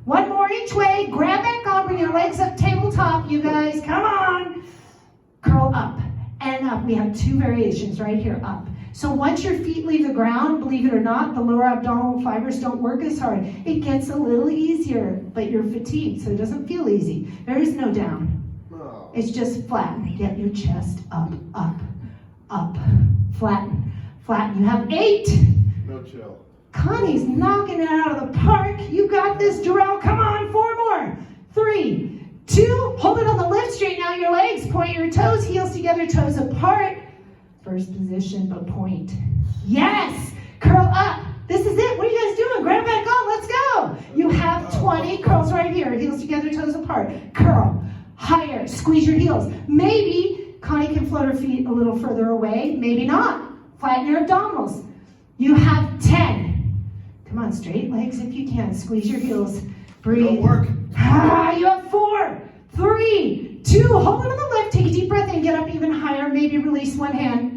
1 more each way. Grab back on, bring your legs up tabletop, you guys. Come on. Curl up and up. We have 2 variations right here, up. So once your feet leave the ground, believe it or not, the lower abdominal fibers don't work as hard. It gets a little easier, but you're fatigued, so it doesn't feel easy. There is no down. No. It's just flatten. Get your chest up, up, up. Flatten, flatten. You have 8. No chill. Connie's knocking it out of the park. You got this, Jarrell. Come on, 4 more. 3, 2. Hold it on the lift. Straighten out your legs. Point your toes. Heels together, toes apart. First position, but point. Yes. Curl up. This is it. What are you guys doing? Grab back on. Let's go. You have 20 curls right here. Heels together, toes apart. Curl. Higher. Squeeze your heels. Maybe Connie can float her feet a little further away. Maybe not. Flatten your abdominals. You have 10. Come on, straight legs if you can. Squeeze your heels. Breathe. Don't work. You have 4, 3, 2. Hold it on the lift. Take a deep breath in. Get up even higher. Maybe release one hand.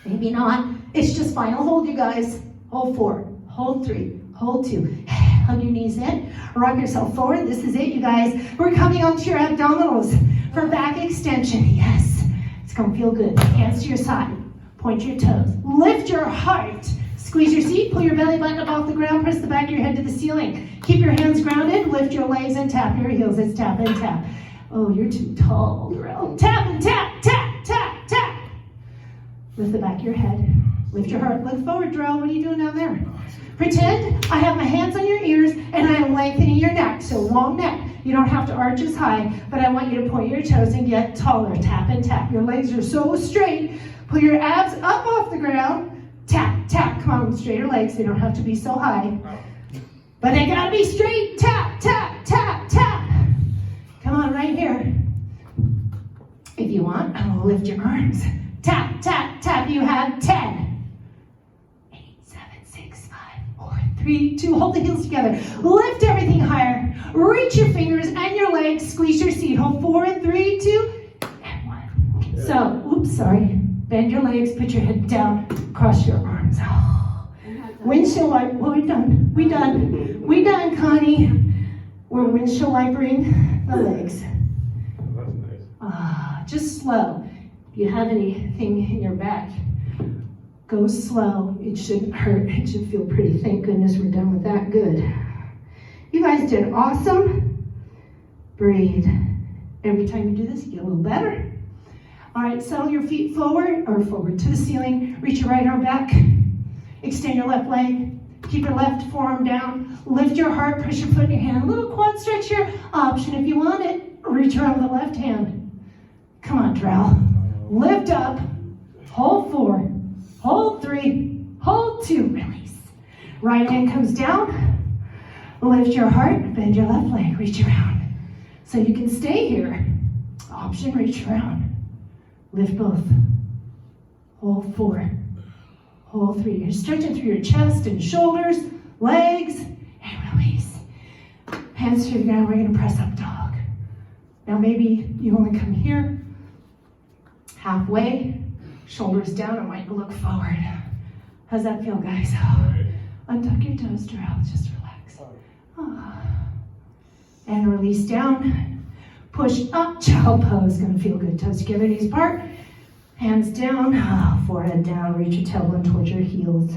Maybe not. It's just final hold, you guys. Hold 4. Hold 3. Hold 2. Hug your knees in. Rock yourself forward. This is it, you guys. We're coming onto your abdominals for back extension. Yes. It's going to feel good. Hands to your side. Point your toes. Lift your heart. Squeeze your seat. Pull your belly button up off the ground. Press the back of your head to the ceiling. Keep your hands grounded. Lift your legs and tap your heels. It's tap and tap. Oh, you're too tall, girl. Tap and tap, tap, tap, tap. Lift the back of your head. Lift your heart. Look forward, Darrell. What are you doing down there? Pretend I have my hands on your ears and I am lengthening your neck. So long neck. You don't have to arch as high, but I want you to point your toes and get taller. Tap and tap. Your legs are so straight. Pull your abs up off the ground. Tap, tap. Come on, straighter legs. They don't have to be so high. But they gotta be straight. Tap, tap, tap, tap. Come on, right here. If you want, lift your arms. Tap, tap, tap. You have 10, 8, 7, 6, 5, 4, 3, 2. Hold the heels together. Lift everything higher. Reach your fingers and your legs. Squeeze your seat. Hold 4, 3, 2, and 1. So, oops, sorry. Bend your legs. Put your head down. Cross your arms. Windshield wipe. Well, we're done. We done. We done, Connie. We're windshield wipering the legs. That's nice. Just slow. If you have anything in your back, go slow. It shouldn't hurt. It should feel pretty. Thank goodness we're done with that. Good. You guys did awesome. Breathe. Every time you do this, you get a little better. All right, settle your feet forward to the ceiling. Reach your right arm back. Extend your left leg. Keep your left forearm down. Lift your heart. Press your foot in your hand. A little quad stretch here. Option if you want it. Reach around with the left hand. Come on, Drell. Lift up. Hold 4. Hold 3. Hold 2. Release. Right hand comes down. Lift your heart. Bend your left leg. Reach around. So you can stay here. Option, reach around. Lift both. Hold 4. Hold 3. You're stretching through your chest and shoulders, legs, and release. Hands to the ground. We're going to press up dog. Now maybe you only come here, halfway, shoulders down. I might look forward. How's that feel, guys? Untuck your toes, Darrell. Just relax. And release down. Push up, child pose. Gonna feel good. Toes together, knees apart. Hands down, forehead down. Reach your tailbone towards your heels.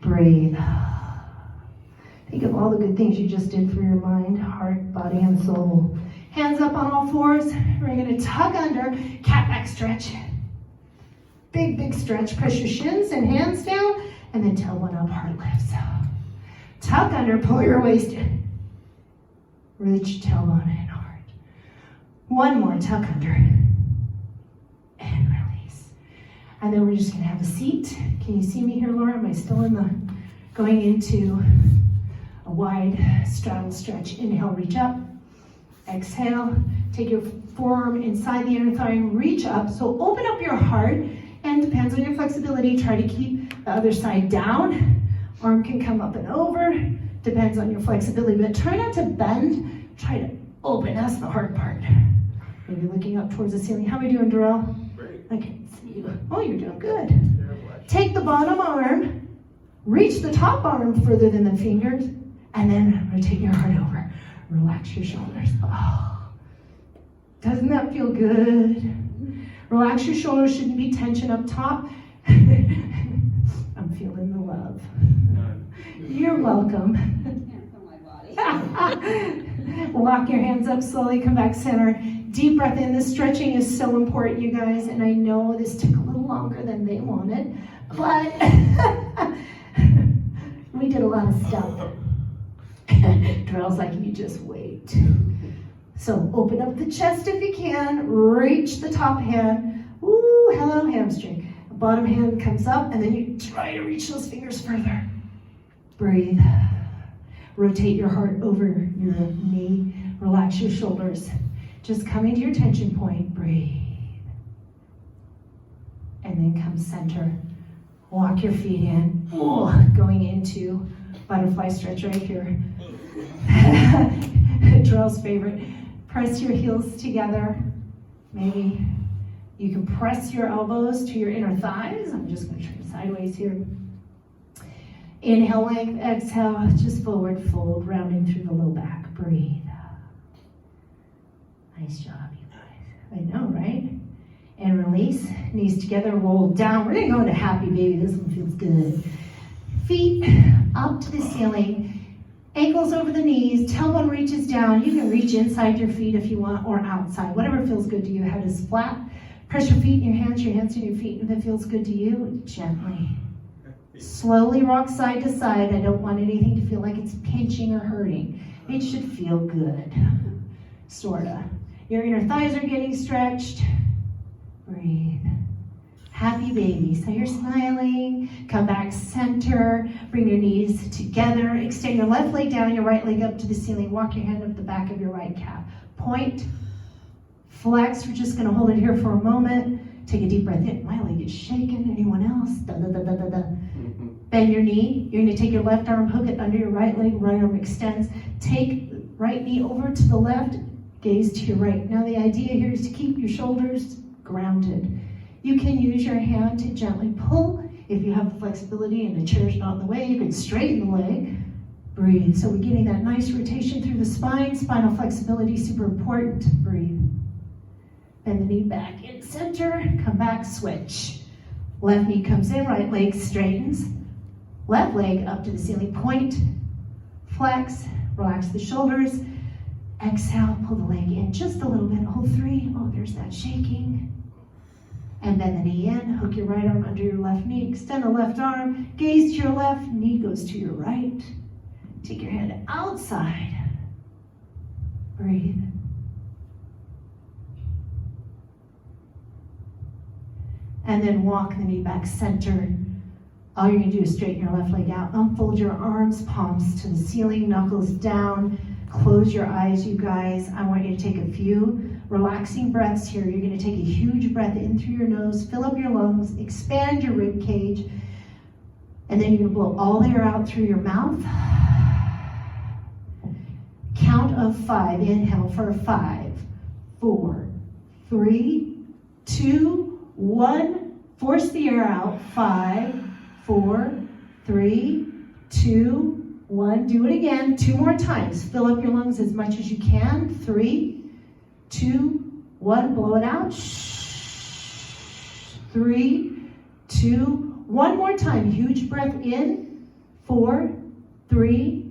Breathe. Think of all the good things you just did for your mind, heart, body, and soul. Hands up on all fours. We're gonna tuck under, cat back stretch. Big, big stretch. Press your shins and hands down, and then tailbone up, heart lifts. Tuck under, pull your waist in. Reach your tailbone and heart. One more, tuck under. And release. And then we're just gonna have a seat. Can you see me here, Laura? Am I still going into a wide straddle stretch? Inhale, reach up. Exhale, take your forearm inside the inner thigh and reach up. So open up your heart, and depends on your flexibility, try to keep the other side down. Arm can come up and over, depends on your flexibility, but try not to bend, try to open. That's the hard part. Maybe looking up towards the ceiling. How are we doing, Darrell? Great. I can't see you. Oh, you're doing good. Take the bottom arm, reach the top arm further than the fingers, and then rotate your heart over. Relax your shoulders. Oh, doesn't that feel good? Relax your shoulders, shouldn't be tension up top. I'm feeling the love. You're welcome. Can't feel my body. Walk your hands up slowly, come back center. Deep breath in. This stretching is so important, you guys, and I know this took a little longer than they wanted, but we did a lot of stuff. Darrell's like, you just wait. So open up the chest if you can. Reach the top hand. Ooh, hello, hamstring. The bottom hand comes up, and then you try to reach those fingers further. Breathe. Rotate your heart over your knee. Relax your shoulders. Just come into your tension point. Breathe. And then come center. Walk your feet in. Oh, going into butterfly stretch right here. Darrell's favorite. Press your heels together. Maybe you can press your elbows to your inner thighs. I'm just going to turn sideways here. Inhale, length. Exhale, just forward fold, rounding through the low back. Breathe. Nice job, you guys. I know, right? And release. Knees together, roll down. We're going to go into happy baby. This one feels good. Feet up to the ceiling. Ankles over the knees. Tailbone reaches down. You can reach inside your feet if you want, or outside. Whatever feels good to you. Head is flat. Press your feet in your hands in your feet. If it feels good to you, gently. Slowly rock side to side. I don't want anything to feel like it's pinching or hurting. It should feel good. sorta. Your inner thighs are getting stretched. Breathe. Happy baby. So you're smiling. Come back center. Bring your knees together. Extend your left leg down, your right leg up to the ceiling. Walk your hand up the back of your right calf. Point. Flex. We're just going to hold it here for a moment. Take a deep breath in. My leg is shaking. Anyone else? Da, da, da, da, da, da. Bend your knee. You're going to take your left arm, hook it under your right leg. Right arm extends. Take right knee over to the left. Gaze to your right. Now the idea here is to keep your shoulders grounded. You can use your hand to gently pull. If you have the flexibility and the chair's not in the way, you can straighten the leg. Breathe. So we're getting that nice rotation through the spine. Spinal flexibility, super important. Breathe. Bend the knee back in center. Come back, switch. Left knee comes in, right leg straightens. Left leg up to the ceiling. Point. Flex. Relax the shoulders. Exhale, pull the leg in just a little bit. Hold 3. Oh, there's that shaking. And bend the knee in. Hook your right arm under your left knee. Extend the left arm. Gaze to your left. Knee goes to your right. Take your head outside. Breathe. And then walk the knee back center. All you're going to do is straighten your left leg out. Unfold your arms, palms to the ceiling, knuckles down. Close your eyes, you guys. I want you to take a few relaxing breaths here. You're going to take a huge breath in through your nose, fill up your lungs, expand your rib cage, and then you're going to blow all the air out through your mouth. Count of 5. Inhale for 5, 4, 3, 2, 1. Force the air out. 5, 4, 3, 2, 1. Do it again. 2 more times. Fill up your lungs as much as you can. 3, 2, 1. Blow it out. 3, 2, 1 more time. Huge breath in. 4, 3,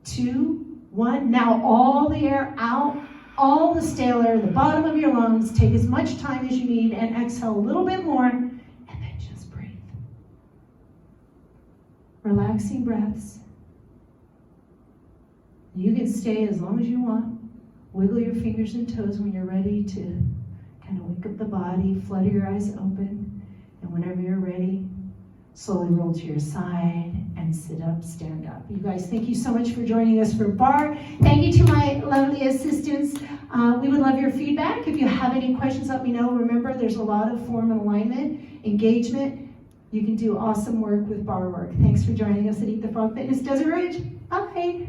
2, 1. Now all the air out. All the stale air at the bottom of your lungs. Take as much time as you need and exhale a little bit more. And then just breathe. Relaxing breaths. You can stay as long as you want. Wiggle your fingers and toes when you're ready to kind of wake up the body, flutter your eyes open, and whenever you're ready, slowly roll to your side and sit up, stand up. You guys, thank you so much for joining us for Barre. Thank you to my lovely assistants. We would love your feedback. If you have any questions, let me know. Remember, there's a lot of form and alignment, engagement. You can do awesome work with Barre work. Thanks for joining us at Eat the Frog Fitness Desert Ridge. Bye.